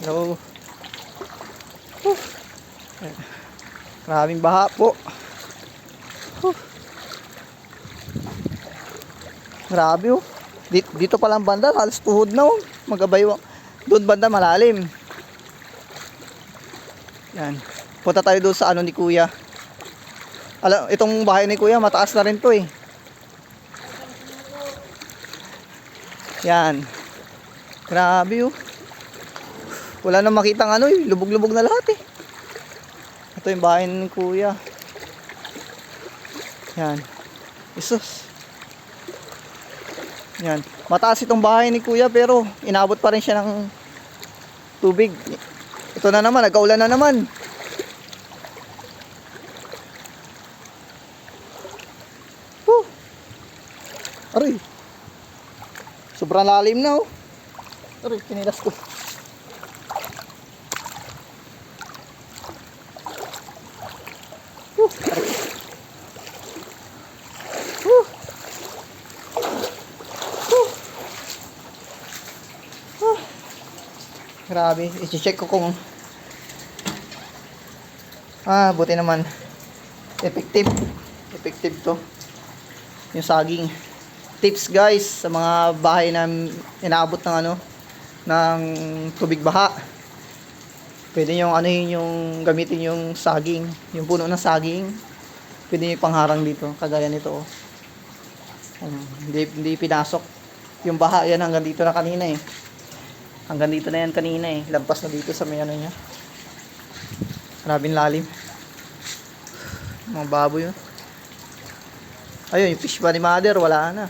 Hello. Maraming baha po. Grabe oh. Dito palang banda, halos tuhod na oh. Magabay oh. Doon banda malalim. Yan. Punta tayo doon sa ano ni Kuya. Alam, itong bahay ni Kuya, mataas na rin to eh. Yan. Grabe oh. Wala na makitang ano eh. Lubog-lubog na lahat eh. Ito yung bahay ni Kuya. Yan. Isus. Yan. Mataas itong bahay ni Kuya pero inabot pa rin siya ng tubig. Ito na naman. Nagkaulan na naman. Aray. Sobrang lalim na oh. Aray, kinilas ko. Aray. Grabe, i-check ko kung buti naman effective to yung saging. Tips guys sa mga bahay na inaabot ng ano ng tubig baha, pwede nyo yung gamitin yung saging, yung puno ng saging, pwede nyo pangharang dito kagaya nito oh. Hindi pinasok yung baha yan hanggang dito na kanina eh. Hanggang dito na yan kanina eh. Lampas na dito sa may ano niya. Marabing lalim. Mga baboy yun. Ayun, yung fish pa ni mother, wala na.